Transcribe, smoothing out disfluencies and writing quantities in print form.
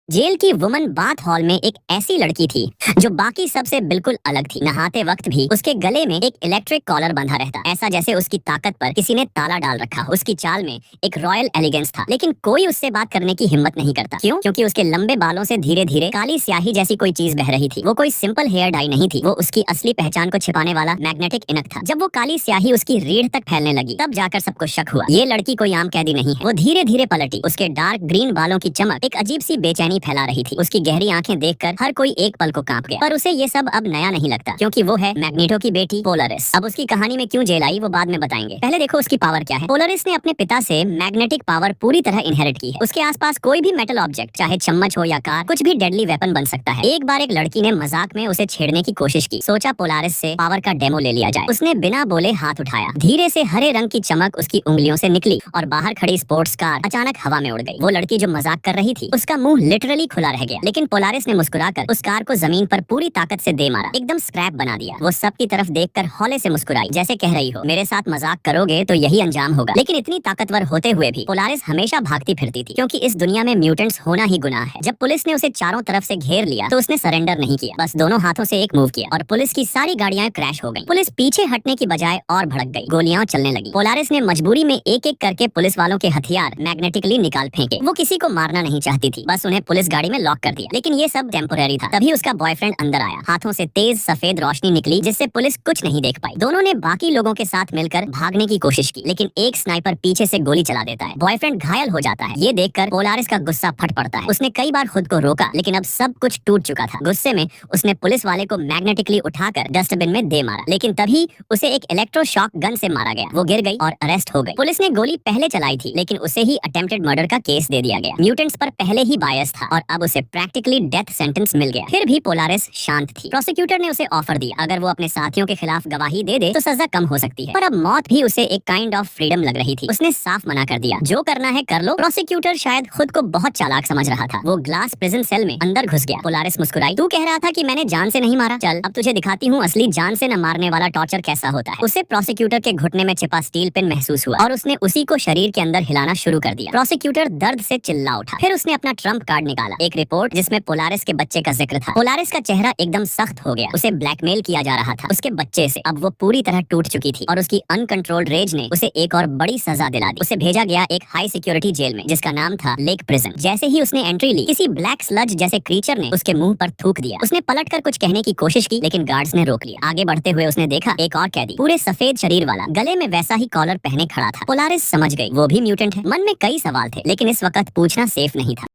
Jail की woman bath hall में एक ऐसी लड़की थी जो बाकी सबसे बिल्कुल अलग थी। नहाते वक्त भी उसके गले में एक इलेक्ट्रिक कॉलर बंधा रहता, ऐसा जैसे उसकी ताकत पर किसी ने ताला डाल रखा हो। उसकी चाल में एक रॉयल एलिगेंस था, लेकिन कोई उससे बात करने की हिम्मत नहीं करता। क्यों? क्योंकि उसके लंबे बालों से धीरे धीरे काली स्याही जैसी कोई चीज बह रही थी। वो कोई सिंपल हेयर डाई नहीं थी, वो उसकी असली पहचान को छिपाने वाला मैग्नेटिक इनक था। जब वो काली स्याही उसकी रीढ़ तक फैलने लगी, तब जाकर सबको शक हुआ ये लड़की कोई आम कैदी नहीं है। वो धीरे धीरे पलटी, उसके डार्क ग्रीन बालों की चमक एक अजीब सी बेचैनी फैला रही थी। उसकी गहरी आंखें देखकर हर कोई एक पल को कांप गया। पर उसे ये सब अब नया नहीं लगता, क्योंकि वो है मैग्नेटो की बेटी पोलरिस। अब उसकी कहानी में क्यों जेल आई वो बाद में बताएंगे। पहले देखो उसकी पावर क्या है। पोलरिस ने अपने पिता से मैग्नेटिक पावर पूरी तरह इनहेरिट की है। उसके आसपास कोई भी मेटल ऑब्जेक्ट, चाहे चम्मच हो या कार, कुछ भी डेडली वेपन बन सकता है। एक बार एक लड़की ने मजाक में उसे छेड़ने की कोशिश की। सोचा पोलरिस से पावर का डेमो ले लिया जाए। उसने बिना बोले हाथ उठाया, धीरे से हरे रंग की चमक उसकी उंगलियों से निकली और बाहर खड़ी स्पोर्ट्स कार अचानक हवा में उड़ गई। वो लड़की जो मजाक कर रही थी, उसका मुंह लिटरली खुला रह गया, लेकिन पोलरिस ने मुस्कुराकर उस कार को जमीन पर पूरी ताकत से दे मारा, एकदम स्क्रैप बना दिया। वो सबकी तरफ देखकर हौले से मुस्कुराई, जैसे कह रही हो मेरे साथ मजाक करोगे तो यही अंजाम होगा। लेकिन इतनी ताकतवर होते हुए भी पोलरिस हमेशा भागती फिरती थी, क्योंकि इस दुनिया में म्यूटेंट्स होना ही गुनाह है। जब पुलिस ने उसे चारों तरफ से घेर लिया तो उसने सरेंडर नहीं किया, बस दोनों हाथों से एक मूव किया और पुलिस की सारी गाड़ियां क्रैश हो गईं। पुलिस पीछे हटने की बजाय और भड़क गई, गोलियां चलने लगी। पोलरिस ने मजबूरी में एक एक करके पुलिस वालों के हथियार मैग्नेटिकली निकाल फेंके। वो किसी को मारना नहीं चाहती थी, बस उन्हें पुलिस गाड़ी में लॉक कर दिया। लेकिन ये सब टेम्पोररी था। तभी उसका बॉयफ्रेंड अंदर आया, हाथों से तेज सफेद रोशनी निकली जिससे पुलिस कुछ नहीं देख पाई। दोनों ने बाकी लोगों के साथ मिलकर भागने की कोशिश की, लेकिन एक स्नाइपर पीछे से गोली चला देता है। बॉयफ्रेंड घायल हो जाता है। ये देखकर पोलरिस का गुस्सा फट पड़ता है। उसने कई बार खुद को रोका, लेकिन अब सब कुछ टूट चुका था। गुस्से में उसने पुलिस वाले को मैग्नेटिकली उठाकर डस्टबिन में दे मारा, लेकिन तभी उसे एक इलेक्ट्रोशॉक गन से मारा गया। वो गिर गई और अरेस्ट हो गई। पुलिस ने गोली पहले चलाई थी, लेकिन उसे ही अटेम्प्टेड मर्डर का केस दे दिया गया। म्यूटेंट्स पर पहले ही बायस था और अब उसे प्रैक्टिकली डेथ सेंटेंस मिल गया। फिर भी पोलरिस शांत थी। प्रोसिक्यूटर ने उसे ऑफर दिया, अगर वो अपने साथियों के खिलाफ गवाही दे दे तो सजा कम हो सकती है। पर अब मौत भी उसे एक काइंड ऑफ फ्रीडम लग रही थी। उसने साफ मना कर दिया, जो करना है कर लो। प्रोसिक्यूटर शायद खुद को बहुत चालाक समझ रहा था। वो ग्लास प्रिजन सेल में अंदर घुस गया। पोलरिस मुस्कुराई, तू कह रहा था कि मैंने जान से नहीं मारा, चल अब तुझे दिखाती हूँ असली जान से न मारने वाला टॉर्चर कैसा होता है। उसे प्रोसिक्यूटर के घुटने में छिपा स्टील पिन महसूस हुआ और उसने उसी को शरीर के अंदर हिलाना शुरू कर दिया। प्रोसिक्यूटर दर्द से चिल्ला उठा। फिर उसने अपना ट्रम्प कार्ड निकाला, एक रिपोर्ट जिसमें पोलरिस के बच्चे का जिक्र था। पोलरिस का चेहरा एकदम सख्त हो गया। उसे ब्लैकमेल किया जा रहा था उसके बच्चे से। अब वो पूरी तरह टूट चुकी थी और उसकी अनकंट्रोल्ड रेज ने उसे एक और बड़ी सजा दिला दी। उसे भेजा गया एक हाई सिक्योरिटी जेल में, जिसका नाम था लेक प्रिजन। जैसे ही उसने एंट्री ली, किसी ब्लैक स्लज जैसे क्रीचर ने उसके मुंह पर थूक दिया। उसने पलटकर कुछ कहने की कोशिश की, लेकिन गार्ड्स ने रोक लिया। आगे बढ़ते हुए उसने देखा एक और कैदी, पूरे सफेद शरीर वाला, गले में वैसा ही कॉलर पहने खड़ा था। पोलरिस समझ गई वो भी म्यूटेंट है। मन में कई सवाल थे, लेकिन इस वक्त पूछना सेफ नहीं था।